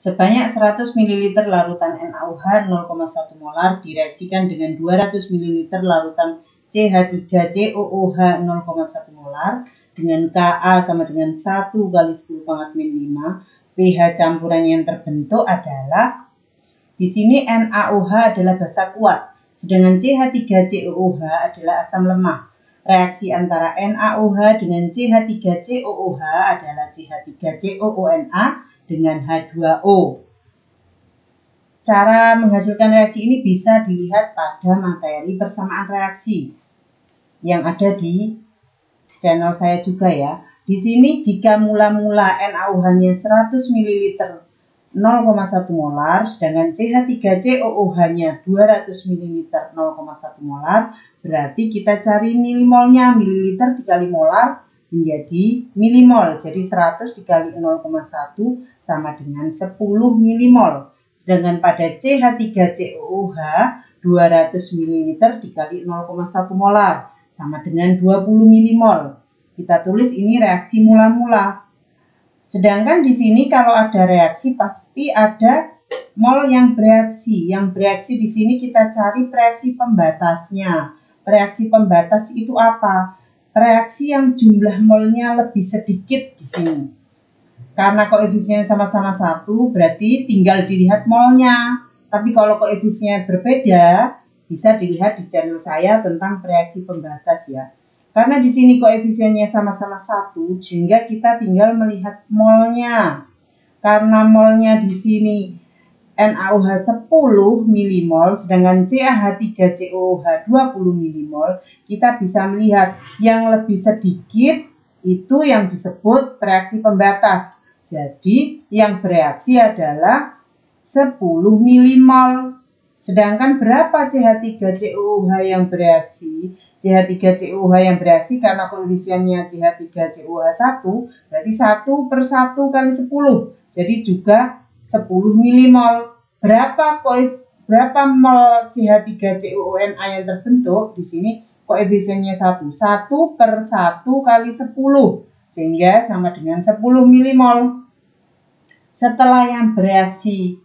Sebanyak 100 ml larutan NaOH 0,1 molar direaksikan dengan 200 ml larutan CH3COOH 0,1 molar dengan Ka sama dengan 1 kali 10⁻⁵. pH campuran yang terbentuk adalah, di sini NaOH adalah basa kuat, sedangkan CH3COOH adalah asam lemah. Reaksi antara NaOH dengan CH3COOH adalah CH3COONA dengan H2O. Cara menghasilkan reaksi ini bisa dilihat pada materi persamaan reaksi yang ada di channel saya juga ya. Di sini jika mula-mula NaOH-nya 100 ml 0,1 molar, sedangkan CH3COOH-nya 200 ml 0,1 molar, berarti kita cari milimolnya. Mililiter dikali molar menjadi milimol. Jadi 100 dikali 0,1 sama dengan 10 milimol. Sedangkan pada CH3COOH 200 ml dikali 0,1 molar sama dengan 20 milimol. Kita tulis ini reaksi mula-mula. Sedangkan di sini kalau ada reaksi pasti ada mol yang bereaksi. Yang bereaksi di sini kita cari reaksi pembatasnya. Reaksi pembatas itu apa? Reaksi yang jumlah molnya lebih sedikit di sini. Karena koefisiennya sama-sama 1, berarti tinggal dilihat molnya. Tapi kalau koefisiennya berbeda, bisa dilihat di channel saya tentang reaksi pembatas ya. Karena di sini koefisiennya sama-sama 1, sehingga kita tinggal melihat molnya. Karena molnya di sini NaOH 10 milimol, sedangkan CH3COOH 20 milimol, kita bisa melihat yang lebih sedikit itu yang disebut reaksi pembatas. Jadi yang bereaksi adalah 10 milimol. Sedangkan berapa CH3COOH yang bereaksi? CH3COOH yang bereaksi karena koefisiennya CH3COOH 1, berarti 1/1 kali 10. Jadi juga 10 milimol. Berapa mol CH3COONA yang terbentuk? Di sini koefisiennya 1. 1/1 kali 10. Sehingga sama dengan 10 milimol. Setelah yang bereaksi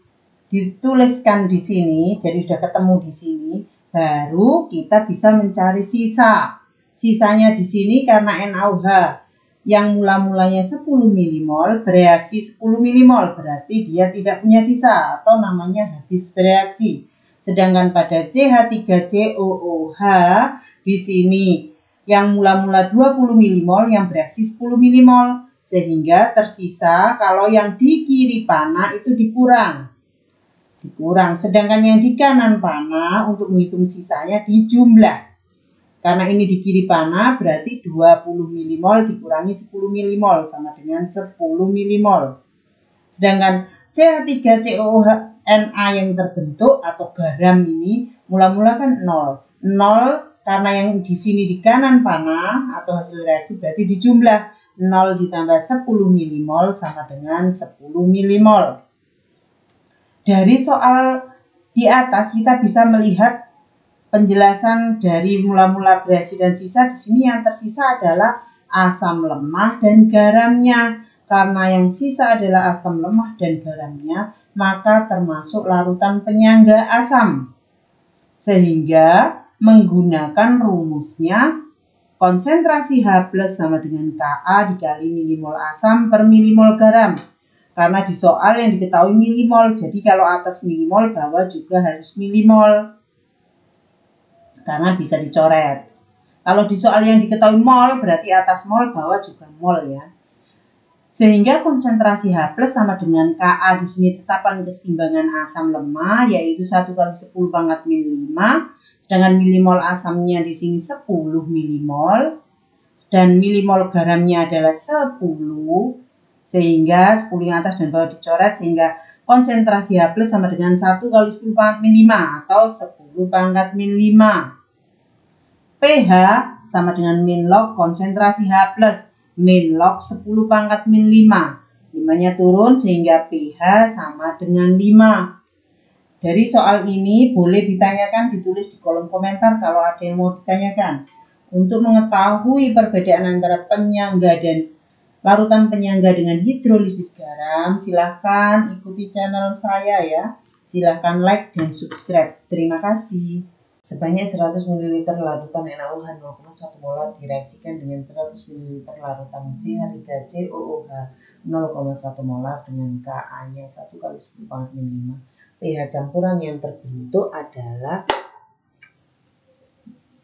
dituliskan di sini, jadi sudah ketemu di sini, baru kita bisa mencari sisa. Sisanya di sini karena NaOH yang mula-mulanya 10 milimol bereaksi 10 milimol, berarti dia tidak punya sisa atau namanya habis bereaksi. Sedangkan pada CH3COOH di sini yang mula-mula 20 milimol yang bereaksi 10 milimol, sehingga tersisa kalau yang di kiri panah itu dikurang. Sedangkan yang di kanan panah untuk menghitung sisanya dijumlah. Karena ini di kiri panah berarti 20 milimol dikurangi 10 milimol sama dengan 10 milimol. Sedangkan CH3COOHNA yang terbentuk atau garam ini mula-mula kan 0. 0 karena yang di sini di kanan panah atau hasil reaksi berarti dijumlah. 0 ditambah 10 milimol sama dengan 10 milimol. Dari soal di atas kita bisa melihat penjelasan dari mula-mula bereaksi dan sisa. Di sini yang tersisa adalah asam lemah dan garamnya. Karena yang sisa adalah asam lemah dan garamnya, maka termasuk larutan penyangga asam. Sehingga menggunakan rumusnya konsentrasi H+ sama dengan Ka dikali milimol asam per milimol garam. Karena di soal yang diketahui milimol, jadi kalau atas milimol bawah juga harus milimol. Karena bisa dicoret. Kalau di soal yang diketahui mol, berarti atas mol, bawah juga mol ya. Sehingga konsentrasi H+ sama dengan Ka di sini tetapan keseimbangan asam lemah, yaitu 1 kali 10⁻⁵. Sedangkan milimol asamnya di sini 10 milimol. Dan milimol garamnya adalah 10. Sehingga 10 yang atas dan bawah dicoret, sehingga konsentrasi H+ sama dengan 1 kali 10⁻⁵ atau 10⁻⁵. pH sama dengan min log konsentrasi H+, min log 10⁻⁵. 5-nya turun sehingga pH sama dengan 5. Dari soal ini boleh ditanyakan, ditulis di kolom komentar kalau ada yang mau ditanyakan. Untuk mengetahui perbedaan antara penyangga dan larutan penyangga dengan hidrolisis garam, silahkan ikuti channel saya ya. Silahkan like dan subscribe. Terima kasih. Sebanyak 100 ml larutan NaOH 0,1 molar direaksikan dengan 100 ml larutan CH3COOH 0,1 molar dengan Ka-nya 1 kali 10 pangkat min 5. pH campuran yang terbentuk adalah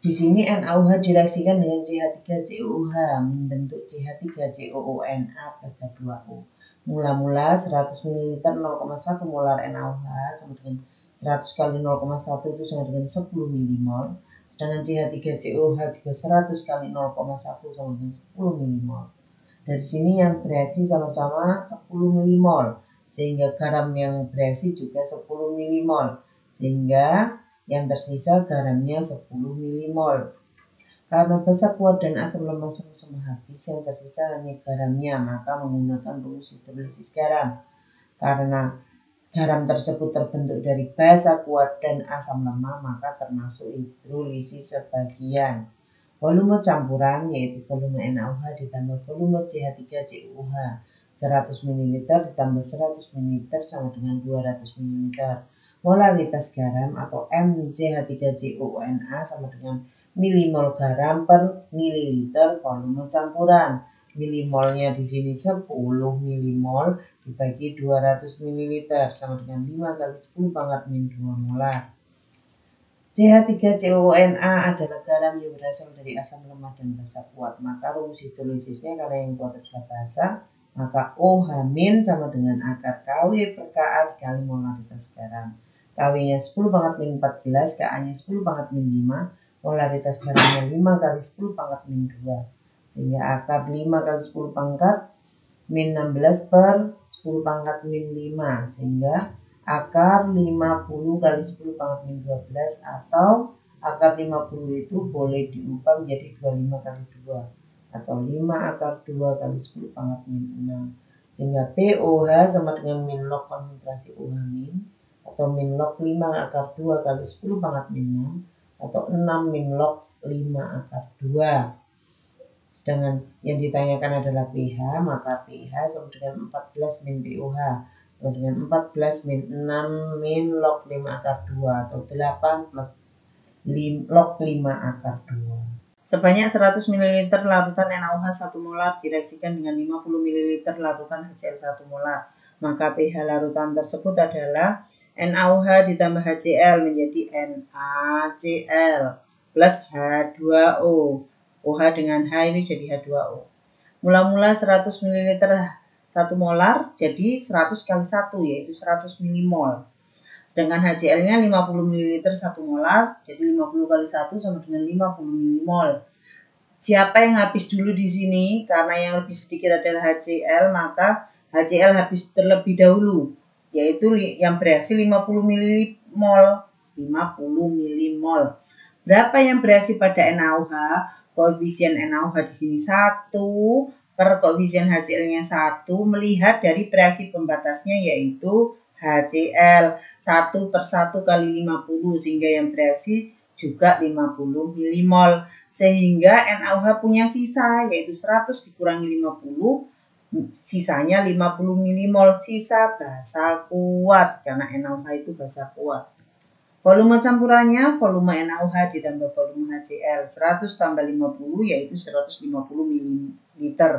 di sini NaOH direaksikan dengan CH3COOH membentuk CH3COONA plus H2O. Mula-mula 100 ml 0,1 molar NaOH sama dengan 100 kali 0,1 itu sama dengan 10 mmol. Sedangkan CH3COOH juga 100 kali 0,1 sama dengan 10 mmol. Dari sini yang bereaksi sama-sama 10 mmol. Sehingga garam yang bereaksi juga 10 mmol. Sehingga yang tersisa garamnya 10 mmol. Karena basa kuat dan asam lemah sama-sama habis, yang tersisa hanya garamnya, maka menggunakan rumus hidrolisis garam. Karena garam tersebut terbentuk dari basa kuat dan asam lemah, maka termasuk hidrolisis sebagian. Volume campuran yaitu volume NaOH ditambah volume CH3COOH 100 ml ditambah 100 ml sama dengan 200 ml. Molaritas garam atau MCH3COONA sama dengan milimol garam per mililiter volume campuran. Milimolnya di sini 10 milimol dibagi 200 ml sama dengan 5 kali 10 pangkat min 2 molar. CH3COONA adalah garam yang berasal dari asam lemah dan basa kuat. Maka rumus hidrolisisnya karena yang kuat adalah basa, maka OH- sama dengan akar KW per Ka dikali molaritas garam. KW-nya 10 pangkat min 14, Ka-nya 10 pangkat min 5, molaritas garamnya 5 kali 10 pangkat min 2. Sehingga akar 5 kali 10 pangkat min 16 per 10 pangkat min 5. Sehingga akar 50 kali 10 pangkat min 12 atau akar 50 itu boleh diubah menjadi 25 kali 2. Atau 5 akar 2 kali 10 pangkat min 6. Sehingga POH sama dengan min log konsentrasi OH min. Atau min log 5 akar 2 kali 10 pangkat min 6 atau 6 min log 5 akar 2. Sedangkan yang ditanyakan adalah pH, maka pH sama dengan 14 min POH sama dengan 14 min 6 min log 5 akar 2 atau 8 plus log 5 akar 2. Sebanyak 100 ml larutan NaOH 1 molar direaksikan dengan 50 ml larutan HCl 1 molar. Maka pH larutan tersebut adalah NaOH ditambah HCl menjadi NaCl plus H2O. OH dengan H ini jadi H2O. Mula-mula 100 ml 1 molar jadi 100 kali 1 yaitu 100 mmol. Sedangkan HCl-nya 50 ml 1 molar jadi 50 kali 1 sama dengan 50 mmol. Siapa yang habis dulu di sini? Karena yang lebih sedikit adalah HCl, maka HCl habis terlebih dahulu, yaitu yang bereaksi 50 mmol. 50 mmol. Berapa yang bereaksi pada NaOH? Koefisien NaOH di sini 1 per koefisien HCl-nya 1 melihat dari bereaksi pembatasnya yaitu HCl 1 per 1 kali 50 sehingga yang bereaksi juga 50 mmol. Sehingga NaOH punya sisa yaitu 100 dikurangi 50 sisanya 50 mmol, sisa basa kuat karena NaOH itu basa kuat. Volume campurannya volume NaOH ditambah volume HCl 100 tambah 50 yaitu 150 ml.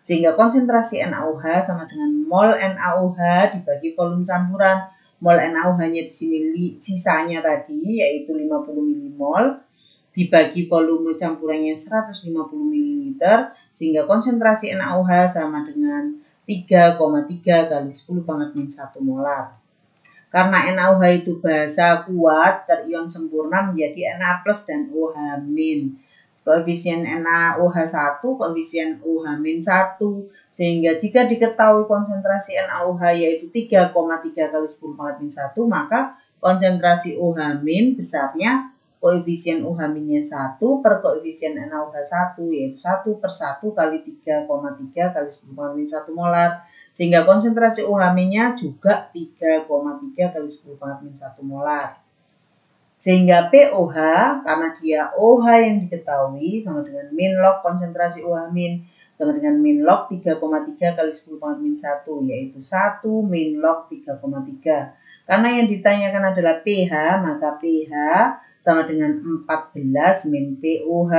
Sehingga konsentrasi NaOH sama dengan mol NaOH dibagi volume campuran. Mol NaOH-nya di sini sisanya tadi yaitu 50 mmol dibagi volume campurannya 150 ml sehingga konsentrasi NaOH sama dengan 3,3 kali 10 pangkat min 1 molar. Karena NaOH itu basa kuat terion sempurna menjadi Na plus dan OH min. Koefisien NaOH 1, koefisien OH min 1 sehingga jika diketahui konsentrasi NaOH yaitu 3,3 kali 10 pangkat min 1 maka konsentrasi OH min besarnya koefisien OH minnya 1 per koefisien NaOH 1 yaitu 1 per 1 kali 3,3 kali 10 pangkat min 1 molar sehingga konsentrasi OH minnya juga 3,3 kali 10 pangkat min 1 molar. Sehingga POH karena dia OH yang diketahui sama dengan min log konsentrasi OH min sama dengan min log 3,3 kali 10 pangkat min 1, yaitu 1 min log 3,3. Karena yang ditanyakan adalah pH, maka pH sama dengan 14 min pOH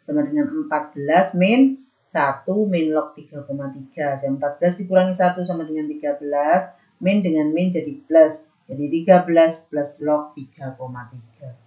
sama dengan 14 min 1 min log 3,3. 14 dikurangi 1 sama dengan 13, min dengan min jadi plus. Jadi 13 plus log 3,3.